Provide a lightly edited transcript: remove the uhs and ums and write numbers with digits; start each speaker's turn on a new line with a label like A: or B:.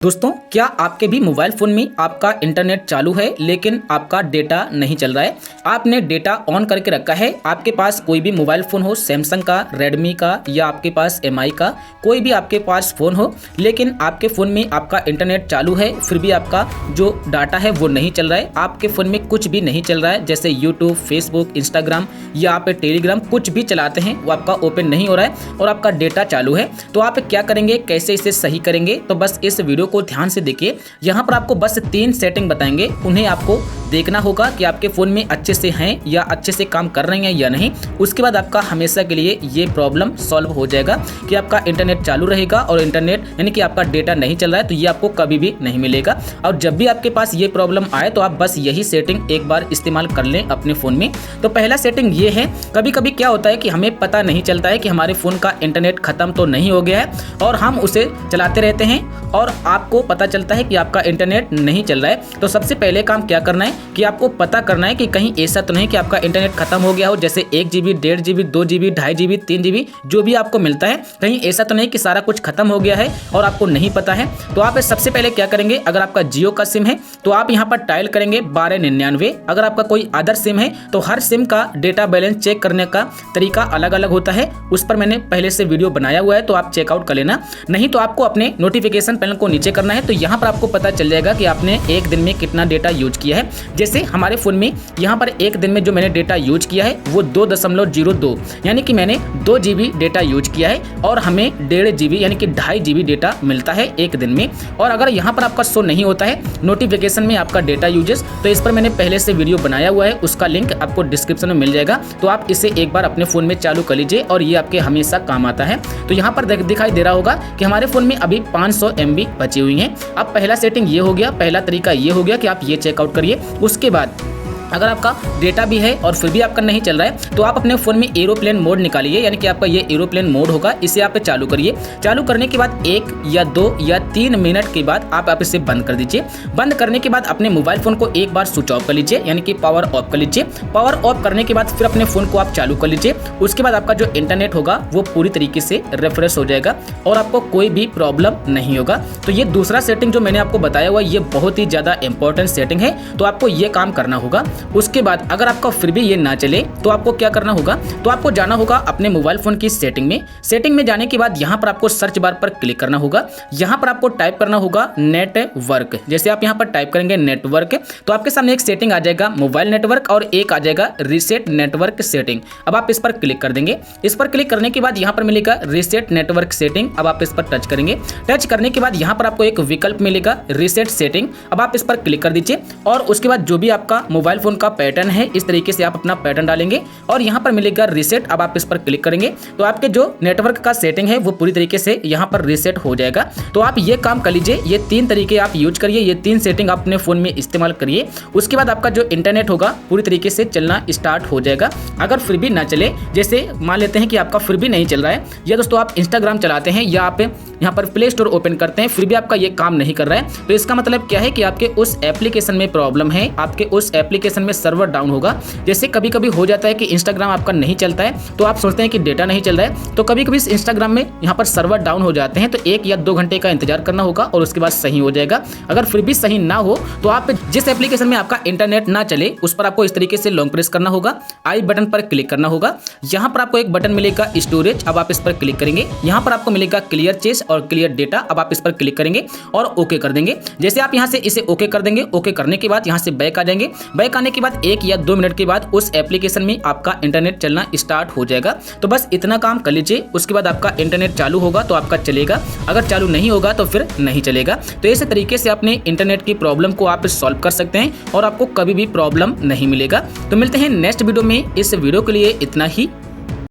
A: दोस्तों, क्या आपके भी मोबाइल फ़ोन में आपका इंटरनेट चालू है लेकिन आपका डेटा नहीं चल रहा है। आपने डेटा ऑन करके रखा है। आपके पास कोई भी मोबाइल फ़ोन हो, सैमसंग का, रेडमी का या आपके पास एमआई का, कोई भी आपके पास फ़ोन हो, लेकिन आपके फ़ोन में आपका इंटरनेट चालू है, फिर भी आपका जो डाटा है वो नहीं चल रहा है। आपके फ़ोन में कुछ भी नहीं चल रहा है, जैसे यूट्यूब, फेसबुक, इंस्टाग्राम या आप टेलीग्राम कुछ भी चलाते हैं वो आपका ओपन नहीं हो रहा है और आपका डेटा चालू है। तो आप क्या करेंगे, कैसे इसे सही करेंगे, तो बस इस वीडियो को ध्यान से देखिए। यहाँ पर आपको बस 3 सेटिंग बताएंगे, उन्हें आपको देखना होगा कि आपके फ़ोन में अच्छे से हैं या अच्छे से काम कर रहे हैं या नहीं। उसके बाद आपका हमेशा के लिए ये प्रॉब्लम सॉल्व हो जाएगा कि आपका इंटरनेट चालू रहेगा और इंटरनेट यानी कि आपका डेटा नहीं चल रहा है तो ये आपको कभी भी नहीं मिलेगा। और जब भी आपके पास ये प्रॉब्लम आए तो आप बस यही सेटिंग एक बार इस्तेमाल कर लें अपने फ़ोन में। तो पहला सेटिंग ये है, कभी कभी क्या होता है कि हमें पता नहीं चलता है कि हमारे फ़ोन का इंटरनेट ख़त्म तो नहीं हो गया है और हम उसे चलाते रहते हैं और आपको पता चलता है कि आपका इंटरनेट नहीं चल रहा है। तो सबसे पहले काम क्या करना है कि आपको पता करना है कि कहीं ऐसा तो नहीं कि आपका इंटरनेट खत्म हो गया हो, जैसे 1 GB, 1.5 GB, 2 GB, 2.5 GB, 3 GB जो भी आपको मिलता है, कहीं ऐसा तो नहीं कि सारा कुछ खत्म हो गया है और आपको नहीं पता है। तो आप सबसे पहले क्या करेंगे, अगर आपका जियो का सिम है तो आप यहाँ पर डायल करेंगे 1299। अगर आपका कोई अदर सिम है तो हर सिम का डेटा बैलेंस चेक करने का तरीका अलग अलग होता है, उस पर मैंने पहले से वीडियो बनाया हुआ है तो आप चेकआउट कर लेना। नहीं तो आपको अपने नोटिफिकेशन पैनल को नीचे करना है, तो यहाँ पर आपको पता चल जाएगा कि आपने एक दिन में कितना डेटा यूज किया है। जैसे हमारे फोन में यहाँ पर एक दिन में जो मैंने डेटा यूज किया है वो 2.02 यानी कि मैंने 2 GB डेटा यूज किया है और हमें 1.5 GB यानी कि 2.5 GB डेटा मिलता है एक दिन में। और अगर यहाँ पर आपका शो नहीं होता है नोटिफिकेशन में आपका डेटा यूजेस, तो इस पर मैंने पहले से वीडियो बनाया हुआ है, उसका लिंक आपको डिस्क्रिप्शन में मिल जाएगा। तो आप इसे एक बार अपने फोन में चालू कर लीजिए और ये आपके हमेशा काम आता है। तो यहाँ पर दिखाई दे रहा होगा कि हमारे फोन में अभी 500 MB बची हुई है। अब पहला सेटिंग ये हो गया, पहला तरीका ये हो गया कि आप ये चेकआउट करिए। उसके बाद अगर आपका डेटा भी है और फिर भी आपका नहीं चल रहा है तो आप अपने फ़ोन में एरोप्लेन मोड निकालिए, यानी कि आपका ये एरोप्लेन मोड होगा, इसे आप चालू करिए। चालू करने के बाद 1 या 2 या 3 मिनट के बाद आप इसे बंद कर दीजिए। बंद करने के बाद अपने मोबाइल फ़ोन को एक बार स्विच ऑफ कर लीजिए, यानी कि पावर ऑफ कर लीजिए। पावर ऑफ करने के बाद फिर अपने फ़ोन को आप चालू कर लीजिए। उसके बाद आपका जो इंटरनेट होगा वो पूरी तरीके से रिफ्रेश हो जाएगा और आपको कोई भी प्रॉब्लम नहीं होगा। तो ये दूसरा सेटिंग जो मैंने आपको बताया हुआ ये बहुत ही ज़्यादा इंपॉर्टेंट सेटिंग है, तो आपको ये काम करना होगा। उसके बाद अगर आपका फिर भी ये ना चले तो आपको क्या करना होगा, तो आपको जाना होगा अपने मोबाइल फोन की सेटिंग में। सेटिंग में जाने के बाद यहाँ पर आपको सर्च बार पर क्लिक करना होगा। यहाँ पर आपको टाइप करना होगा नेटवर्क। जैसे आप यहाँ पर टाइप करेंगे नेटवर्क तो आपके सामने एक सेटिंग आ जाएगा मोबाइल नेटवर्क और एक आ जाएगा रीसेट नेटवर्क सेटिंग। अब आप इस पर क्लिक कर देंगे। इस पर क्लिक करने के बाद यहाँ पर मिलेगा रीसेट नेटवर्क सेटिंग। अब आप इस पर टच करेंगे। टच करने के बाद यहाँ पर आपको एक विकल्प मिलेगा रीसेट सेटिंग। अब आप इस पर क्लिक कर दीजिए और उसके बाद जो भी आपका मोबाइल फोन का पैटर्न है इस तरीके से आप अपना पैटर्न डालेंगे और यहाँ पर मिलेगा रीसेट। अब आप इस पर क्लिक करेंगे तो आपके जो नेटवर्क का सेटिंग है वो पूरी तरीके से यहाँ पर रीसेट हो जाएगा। तो आप ये काम कर लीजिए, ये 3 तरीके आप यूज करिए, ये 3 सेटिंग आप अपने फोन में इस्तेमाल करिए। उसके बाद आपका जो इंटरनेट होगा पूरी तरीके से चलना स्टार्ट हो जाएगा। अगर फिर भी ना चले, जैसे मान लेते हैं कि आपका फिर भी नहीं चल रहा है, या दोस्तों आप इंस्टाग्राम चलाते हैं या आप यहाँ पर प्ले स्टोर ओपन करते हैं फिर भी आपका ये काम नहीं कर रहा है, तो इसका मतलब क्या है कि आपके उस एप्लीकेशन में प्रॉब्लम है, आपके उस एप्लीकेशन में सर्वर डाउन होगा। जैसे कभी कभी हो जाता है कि इंस्टाग्राम आपका नहीं चलता है तो आप सोचते हैं कि डेटा नहीं चल रहा है, तो कभी कभी इस इंस्टाग्राम में यहाँ पर सर्वर डाउन हो जाते हैं, तो 1 या 2 घंटे का इंतजार करना होगा और उसके बाद सही हो जाएगा। अगर फिर भी सही ना हो तो आप जिस एप्लीकेशन में आपका इंटरनेट ना चले उस पर आपको इस तरीके से लॉन्ग प्रेस करना होगा, आई बटन पर क्लिक करना होगा। यहाँ पर आपको एक बटन मिलेगा स्टोरेज। अब आप इस पर क्लिक करेंगे। यहाँ पर आपको मिलेगा क्लियर चेस और क्लियर डेटा। अब आप इस पर क्लिक करेंगे और ओके कर देंगे। जैसे आप यहाँ से इसे ओके कर देंगे, ओके करने के बाद यहाँ से बैक आ जाएंगे। बैक आने के बाद 1 या 2 मिनट के बाद उस एप्लीकेशन में आपका इंटरनेट चलना स्टार्ट हो जाएगा। तो बस इतना काम कर लीजिए। उसके बाद आपका इंटरनेट चालू होगा तो आपका चलेगा, अगर चालू नहीं होगा तो फिर नहीं चलेगा। तो इस तरीके से अपने इंटरनेट की प्रॉब्लम को आप सॉल्व कर सकते हैं और आपको कभी भी प्रॉब्लम नहीं मिलेगा। तो मिलते हैं नेक्स्ट वीडियो में। इस वीडियो के लिए इतना ही।